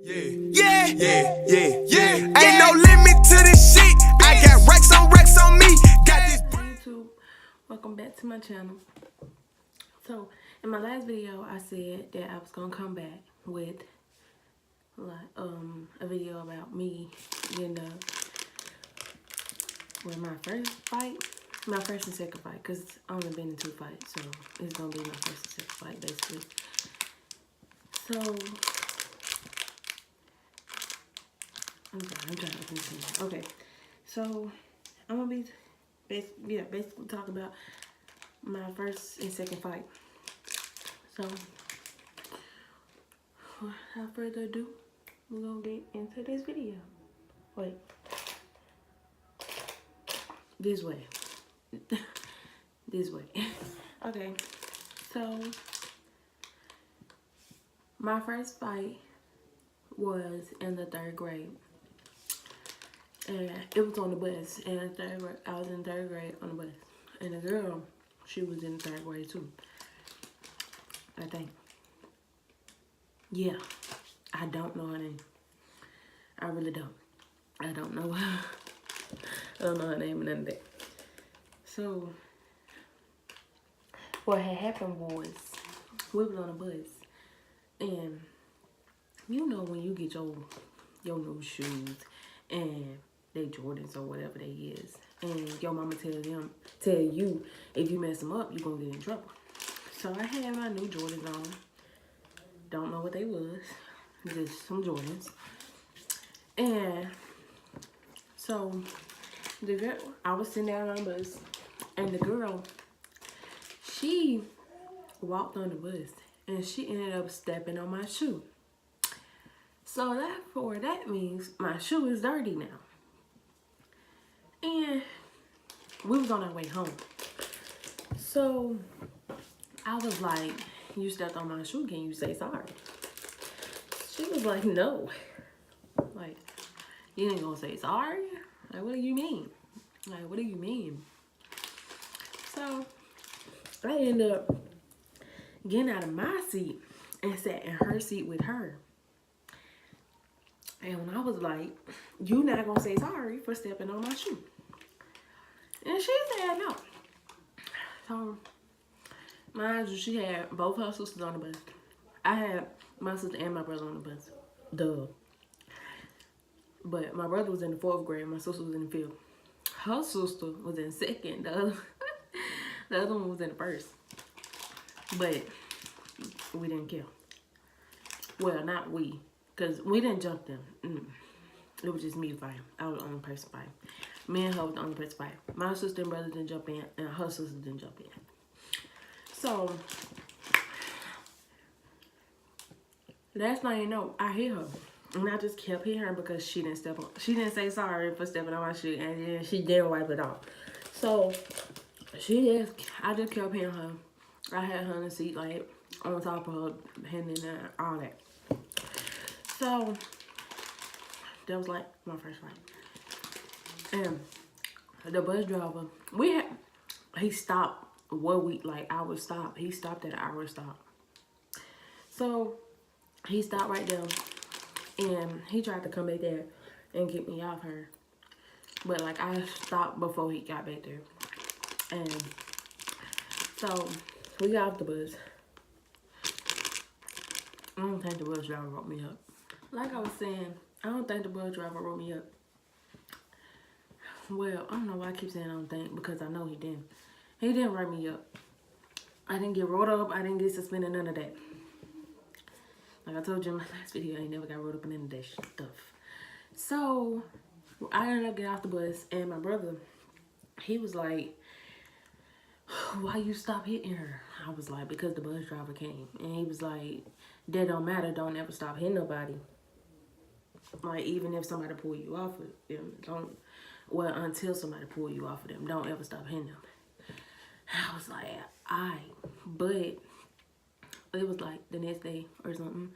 Ain't no limit to this shit. I got racks on me. Got this. Hey YouTube, welcome back to my channel. So in my last video, I said that I was gonna come back with a video about me getting with my first fight, my first and second fight, cause I only been in 2 fights, so it's gonna be my first and second fight basically. So I'm trying to open this. Okay, so I'm gonna be basically talking about my first and second fight. So without further ado, we're gonna get into this video. Wait, this way. This way. Okay, so my first fight was in the 3rd grade. And it was on the bus. And in 3rd grade, I was in 3rd grade on the bus. And the girl, she was in 3rd grade too, I think. Yeah, I don't know her name. I really don't. I don't know her. I don't know her name or none of that. So, what had happened was, we was on a bus. And, you know when you get your new shoes and they Jordans or whatever they is, and your mama tell you if you mess them up, you gonna get in trouble. So I had my new Jordans on. Don't know what they was, just some Jordans. And so the girl, I was sitting down on the bus, and the girl, she walked on the bus, and she ended up stepping on my shoe. So therefore, that means my shoe is dirty now. And we was on our way home. So I was like, you stepped on my shoe, can you say sorry? She was like, no. Like, you ain't gonna say sorry? Like, what do you mean? Like, what do you mean? So I ended up getting out of my seat and sat in her seat with her. And when I was like, you not gonna say sorry for stepping on my shoe? And she said no. So, mind you, she had both her sisters on the bus. I had my sister and my brother on the bus. Duh. But my brother was in the 4th grade, my sister was in the 5th. Her sister was in 2nd, the other one was in the 1st. But we didn't care. Well, not we. Because we didn't jump them. It was just me fighting. I was the only person fighting. Me and her was the only person fighting. My sister and brother didn't jump in, and her sister didn't jump in. So, last thing you know, I hit her. And I just kept hitting her because she didn't say sorry for stepping on my shoe, and then she didn't wipe it off. So, I just kept hitting her. I had her in the seat, like, on top of her, and all that. So, that was like my first fight. And the bus driver, he stopped our stop. He stopped at our stop. So, he stopped right there. And he tried to come back there and get me off her. But, like, I stopped before he got back there. And so, we got off the bus. I don't think the bus driver wrote me up. Like I was saying, I don't think the bus driver wrote me up. Well, I don't know why I keep saying I don't think, because I know he didn't. He didn't write me up. I didn't get wrote up. I didn't get suspended, none of that. Like I told you in my last video, I ain't never got wrote up in any of that stuff. So, I ended up getting off the bus, and my brother, he was like, why you stop hitting her? I was like, because the bus driver came. And he was like, that don't matter, don't ever stop hitting nobody. Like, even if somebody pull you off of them, until somebody pull you off of them, don't ever stop hitting them. I was like, but it was like the next day or something,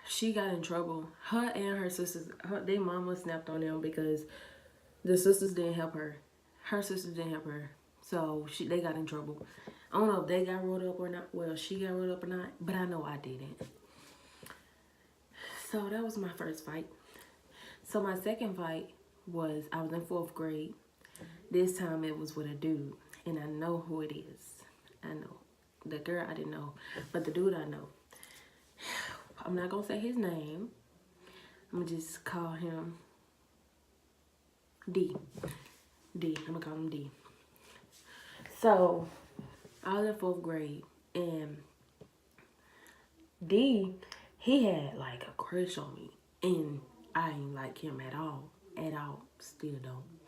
she got in trouble. Her and her sisters, their mama snapped on them because the sisters didn't help her. Her sisters didn't help her. So they got in trouble. I don't know if they got rolled up or not. Well, she got rolled up or not, but I know I didn't. So that was my first fight. So my second fight was, I was in 4th grade. This time it was with a dude, and I know who it is. I know. The girl I didn't know, but the dude I know. I'm not gonna say his name. I'm gonna just call him D. I'm gonna call him D. So I was in 4th grade, and D, he had like a crush on me, and I ain't like him at all, still don't,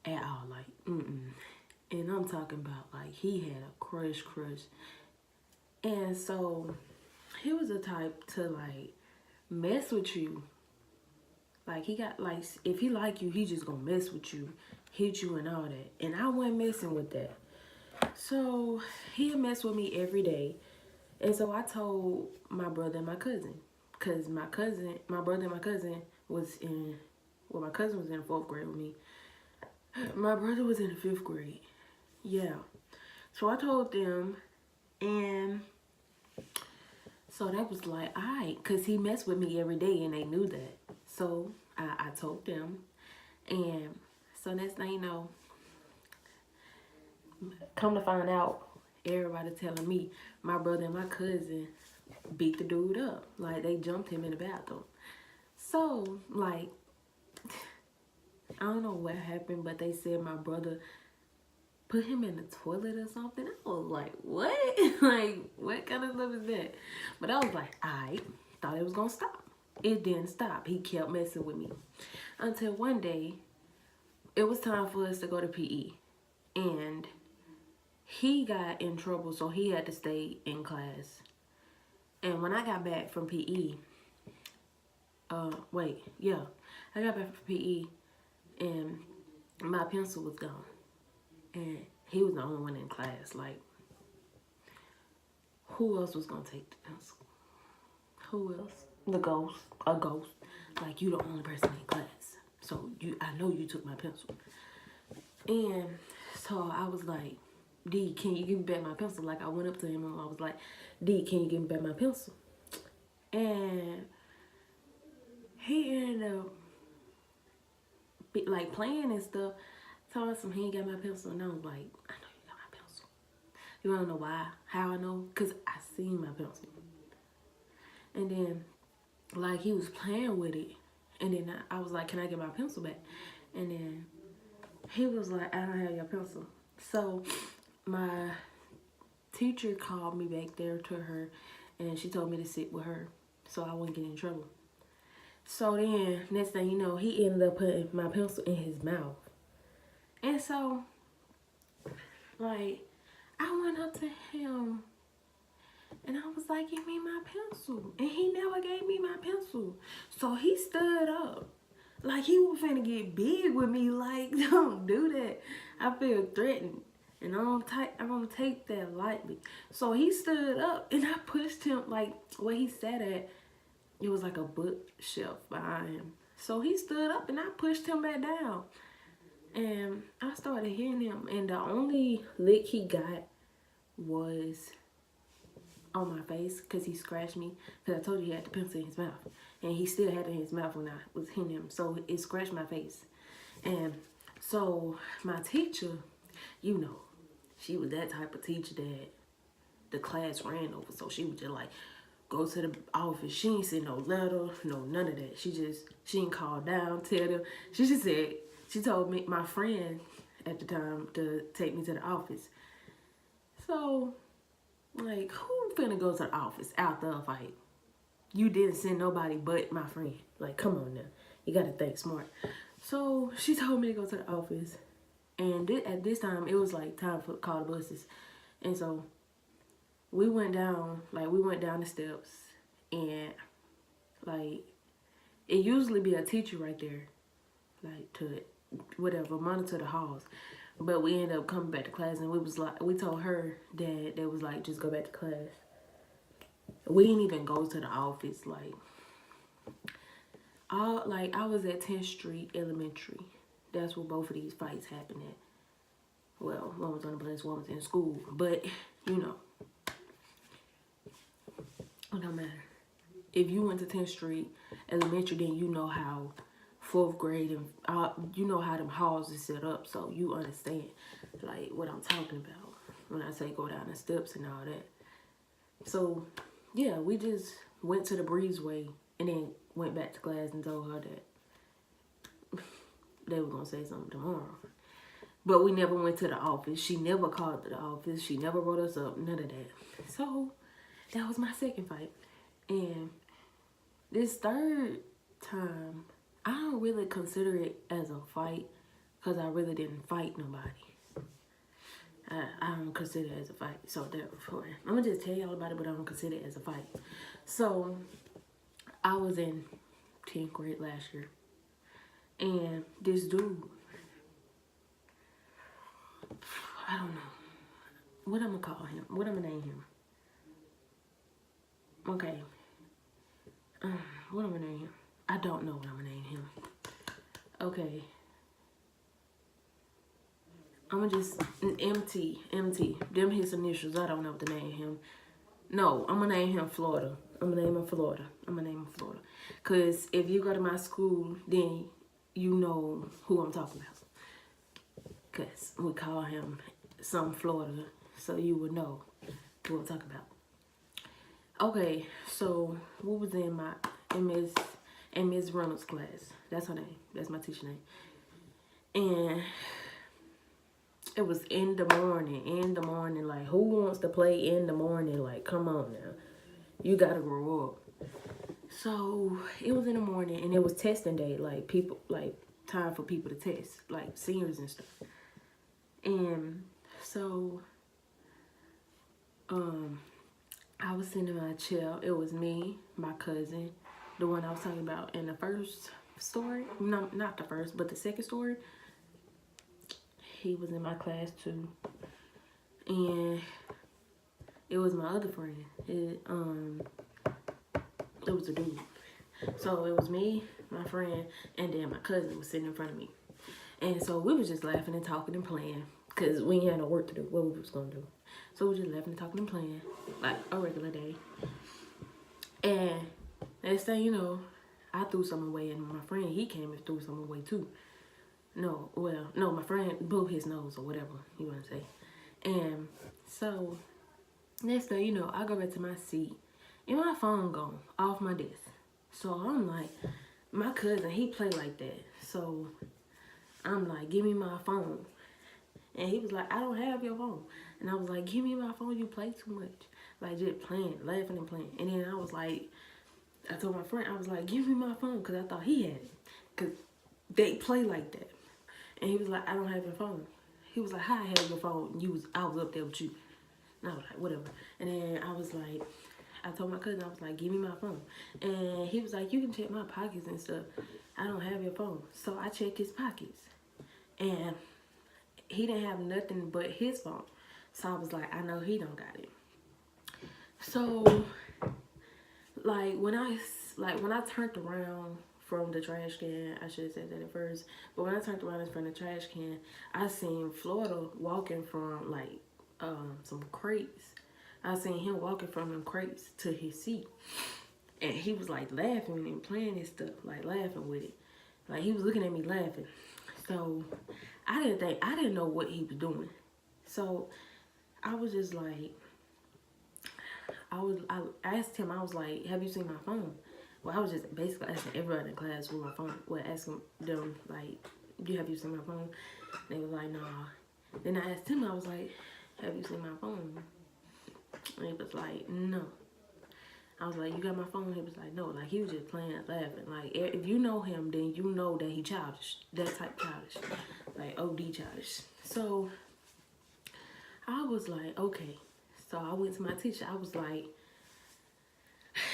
at all, like, and I'm talking about, like, he had a crush, and so, he was the type to, like, mess with you, like, he got, like, if he like you, he just gonna mess with you, hit you and all that, and I wasn't messing with that, so, he'll mess with me every day. And so I told my brother and my cousin, because my brother and my cousin was in, well, my cousin was in 4th grade with me. My brother was in the 5th grade. Yeah. So I told them, and so that was like, all right, because he messed with me every day, and they knew that. So I told them, and so next thing you know, come to find out, everybody telling me my brother and my cousin beat the dude up. Like, they jumped him in the bathroom. So, like, I don't know what happened, but they said my brother put him in the toilet or something. I was like, what? Like, what kind of stuff is that? But I was like, I thought it was gonna stop. It didn't stop. He kept messing with me. Until one day, it was time for us to go to PE. And he got in trouble, so he had to stay in class. And when I got back from PE, I got back from PE, and my pencil was gone. And he was the only one in class. Like, who else was gonna take the pencil? Who else? The ghost. A ghost. Like, you the only person in class. So, I know you took my pencil. And so I was like, D, can you give me back my pencil? Like, I went up to him and I was like, D, can you give me back my pencil? And he ended up, like, playing and stuff. Told us he ain't got my pencil. And I was like, I know you got my pencil. You wanna know why? How I know? Because I seen my pencil. And then, like, he was playing with it. And then I was like, can I get my pencil back? And then he was like, I don't have your pencil. So my teacher called me back there to her, and she told me to sit with her so I wouldn't get in trouble. So then, next thing you know, he ended up putting my pencil in his mouth. And so, like, I went up to him, and I was like, give me my pencil. And he never gave me my pencil. So he stood up. Like, he was finna get big with me. Like, don't do that. I feel threatened. And I don't take that lightly. So he stood up, and I pushed him, like, where he sat at, it was like a bookshelf behind him. So he stood up, and I pushed him back down. And I started hitting him, and the only lick he got was on my face, because he scratched me, because I told you he had the pencil in his mouth. And he still had it in his mouth when I was hitting him. So it scratched my face. And so my teacher, you know, she was that type of teacher that the class ran over. So she would just like go to the office. She ain't send no letter, no none of that. She ain't call down, tell them. She just said, she told me, my friend at the time, to take me to the office. So, like, who finna go to the office after a fight? You didn't send nobody but my friend. Like, come on now. You gotta think smart. So she told me to go to the office. And at this time, it was like time for call the buses. And so we went down the steps. And, like, it usually be a teacher right there. Like, to, whatever, monitor the halls. But we ended up coming back to class. And we told her that they was like, just go back to class. We didn't even go to the office. Like, I was at 10th Street Elementary. That's where both of these fights happened at. Well, one was on the bus, one was in school. But, you know, it don't matter. if you went to 10th Street Elementary, then you know how 4th grade and you know how them halls is set up, so you understand like what I'm talking about when I say go down the steps and all that. So yeah, we just went to the breezeway and then went back to class and told her that they were gonna say something tomorrow. But we never went to the office. She never called to the office. She never wrote us up, none of that. So that was my second fight. And this third time, I don't really consider it as a fight because I really didn't fight nobody. I don't consider it as a fight. So therefore, I'm going to just tell y'all about it, but I don't consider it as a fight. So I was in 10th grade last year. And this dude, I don't know. What I'm going to call him? What I'm going to name him? Okay. What I'm going to name him? I don't know what I'm going to name him. Okay. I'm going to just, MT. Them his initials. I don't know what to name him. No, I'm going to name him Florida. I'm going to name him Florida. Because if you go to my school, then you know who I'm talking about. Because we call him some Florida, so you would know who I'm talking about. Okay, so we was in Miss Reynolds' class. That's her name. That's my teacher name. And it was in the morning. Like, who wants to play in the morning? Like, come on now. You gotta grow up. So it was in the morning, and it was testing day. Like, people, like, time for people to test, like seniors and stuff. And so, I was sitting in my chair. It was me, my cousin, the one I was talking about in the first story. No, not the first, but the second story. He was in my class too. And it was my other friend. It was a dude. So it was me, my friend, and then my cousin was sitting in front of me. And so we was just laughing and talking and playing because we ain't had no work to do, what we was going to do. So we was just laughing and talking and playing like a regular day. And next thing you know, I threw something away, and my friend, he came and threw something away too. No, my friend blew his nose or whatever you want to say. And so next thing you know, I go back to my seat and my phone gone off my desk. So I'm like, my cousin, he play like that. So I'm like, give me my phone. And he was like, I don't have your phone. And I was like, give me my phone, you play too much. Like, just playing, laughing and playing. And then I was like, I told my friend, I was like, give me my phone, because I thought he had it. Because they play like that. And he was like, I don't have your phone. He was like, how I have your phone? I was up there with you. And I was like, whatever. And then I was like, I told my cousin, I was like, give me my phone. And he was like, you can check my pockets and stuff. I don't have your phone. So I checked his pockets. And he didn't have nothing but his phone. So I was like, I know he don't got it. So, when I turned around from the trash can, I should have said that at first, but when I turned around from the trash can, I seen Florida walking from, some crates. I seen him walking from them crates to his seat. And he was, laughing and playing his stuff, laughing with it. He was looking at me laughing. So, I didn't know what he was doing. So, I was just I asked him, I was like, have you seen my phone? Well, I was just basically asking everybody in class where my phone, asking them, have you seen my phone? They was like, nah. Then I asked him, I was like, have you seen my phone? And he was like, no. I was like, you got my phone? He was like, no. He was just playing, laughing. If you know him, then you know that he childish. That type childish. OD childish. So, I was like, okay. So, I went to my teacher. I was like,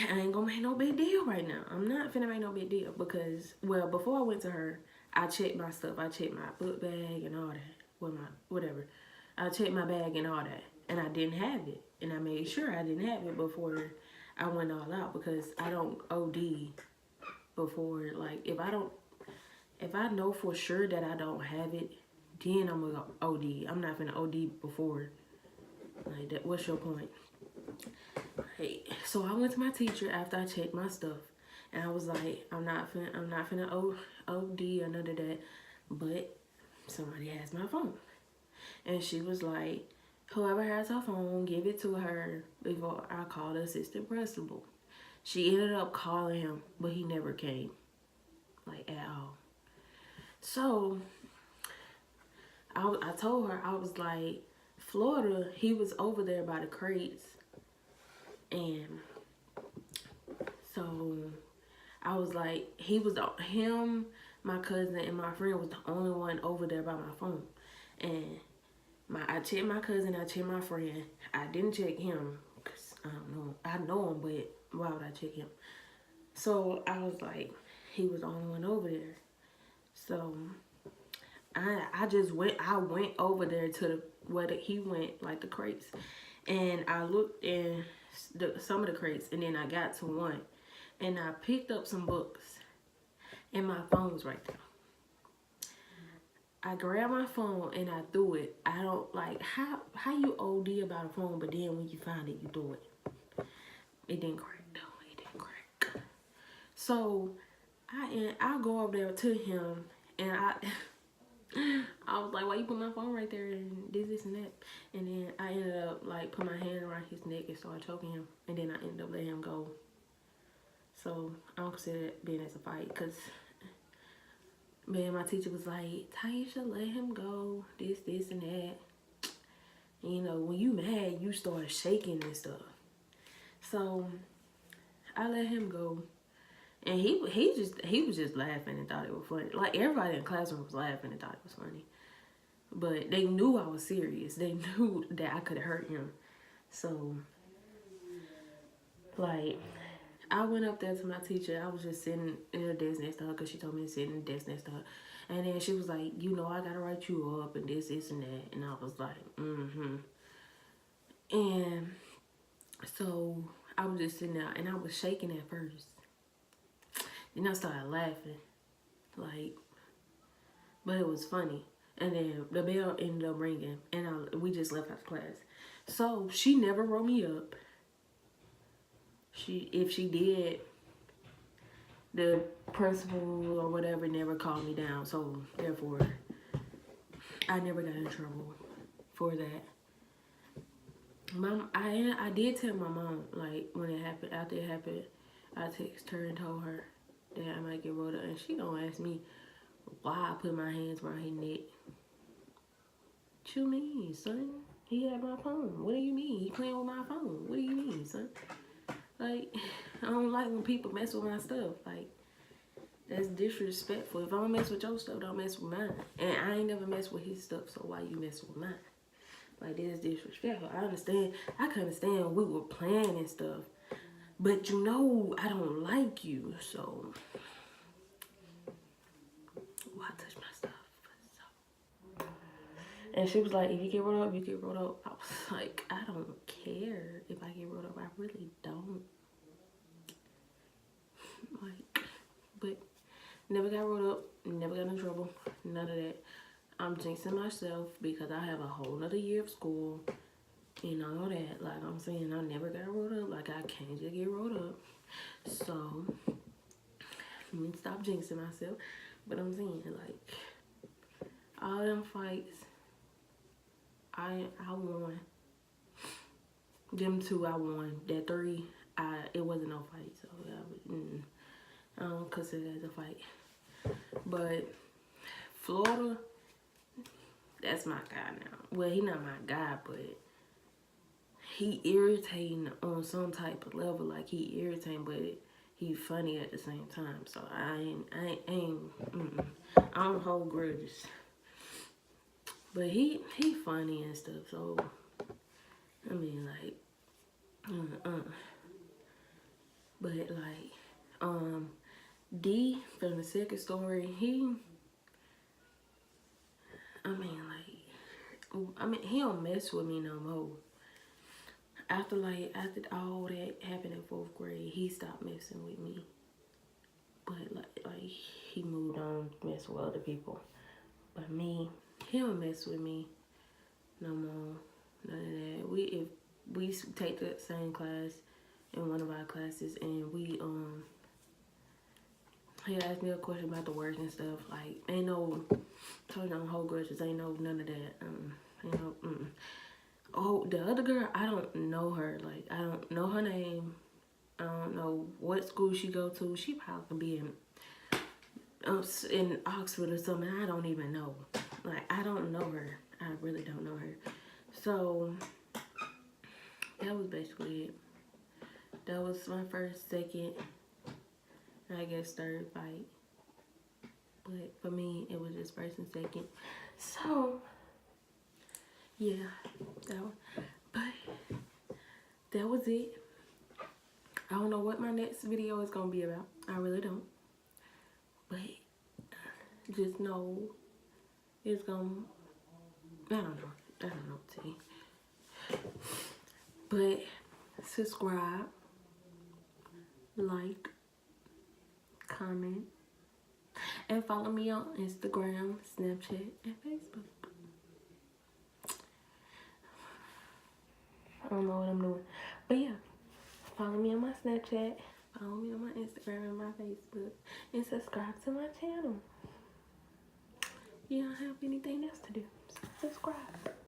I ain't gonna make no big deal right now. I'm not finna make no big deal because, before I went to her, I checked my stuff. I checked my book bag and all that. Whatever. I checked my bag and all that. And I didn't have it. And I made sure I didn't have it before I went all out because I don't OD before. If I know for sure that I don't have it, then I'm gonna OD. I'm not finna OD before. That. What's your point? Hey, so I went to my teacher after I checked my stuff, and I was like, I'm not finna OD or none of that, but somebody has my phone. And she was like, whoever has her phone, give it to her before I call the assistant principal. She ended up calling him, but he never came, like, at all. So I told her, I was like, Florida, he was over there by the crates. And so I was like, him, my cousin, and my friend was the only one over there by my phone. And I checked my cousin, I checked my friend. I didn't check him, because I don't know. I know him, but why would I check him? So I was like, he was the only one over there. So I went over there to where he went, like the crates. And I looked in some of the crates, and then I got to one. And I picked up some books, and my phone was right there. I grabbed my phone and I threw it. I don't like how you OD about a phone, but then when you find it, you throw it. It didn't crack though. It didn't crack. So I go over there to him, and I was like, why you put my phone right there and this and that? And then I ended up like put my hand around his neck and started choking him, and then I ended up letting him go. So I don't consider it being as a fight, because man, my teacher was like, Taisha, let him go, this and that. And, you know, when you mad, you start shaking and stuff. So I let him go, and he was just laughing and thought it was funny. Like, everybody in the classroom was laughing and thought it was funny, but they knew I was serious. They knew that I could hurt him. So, like, I went up there to my teacher. I was just sitting in the desk next to her, because she told me to sit in the desk next to her. And then she was like, you know, I got to write you up and this and that. And I was like, And so I was just sitting there, and I was shaking at first. Then I started laughing. Like, but it was funny. And then the bell ended up ringing, and we just left out of class. So she never wrote me up. If she did, the principal or whatever never called me down. So therefore, I never got in trouble for that. I did tell my mom, like, when it happened, after it happened, I texted her and told her that I might get rolled up, and she gonna ask me why I put my hands around his neck. What you mean, son? He had my phone. What do you mean? He playing with my phone. What do you mean, son? Like, I don't like when people mess with my stuff. Like, that's disrespectful. If I don't mess with your stuff, don't mess with mine. And I ain't never messed with his stuff, so why you mess with mine? Like, that's disrespectful. I can understand we were playing and stuff, but you know I don't like you, so why touch my stuff? So. And she was like, if you get rolled up, you get rolled up. I was like, I don't care if I get rolled up. I really don't. Like, but never got rolled up, never got in trouble, none of that. I'm jinxing myself because I have a whole nother year of school and all that. Like I'm saying, I never got rolled up. Like, I can't just get rolled up. So, let me stop jinxing myself. But I'm saying, like, all them fights, I won. Them two, I won. That three, it wasn't no fight. So, I don't consider that a fight. But Florida, that's my guy now. Well, he not my guy, but he irritating on some type of level. Like, he irritating, but he funny at the same time. So I don't hold grudges. But he funny and stuff. So I mean, like, but like, D from the second story, he he don't mess with me no more. After all that happened in 4th grade, he stopped messing with me. But like he moved on to mess with other people. But me, he don't mess with me no more. None of that. we take the same class in one of our classes, and he asked me a question about the words and stuff. Like, ain't no, told you I'm hold grudges, ain't no none of that. Ain't no, Oh, the other girl, I don't know her. Like, I don't know her name. I don't know what school she go to. She probably could be in Oxford or something. I don't even know. Like, I don't know her. I really don't know her. So, that was basically it. That was my first, second, I guess third fight. But for me, it was just first and second. So, yeah, that was it. I don't know what my next video is gonna be about. I really don't. But just know it's gonna, I don't know what to tell you. But subscribe, like, comment, and follow me on Instagram, Snapchat, and Facebook. I don't know what I'm doing. But yeah, follow me on my Snapchat, follow me on my Instagram and my Facebook, and subscribe to my channel. You don't have anything else to do. So subscribe.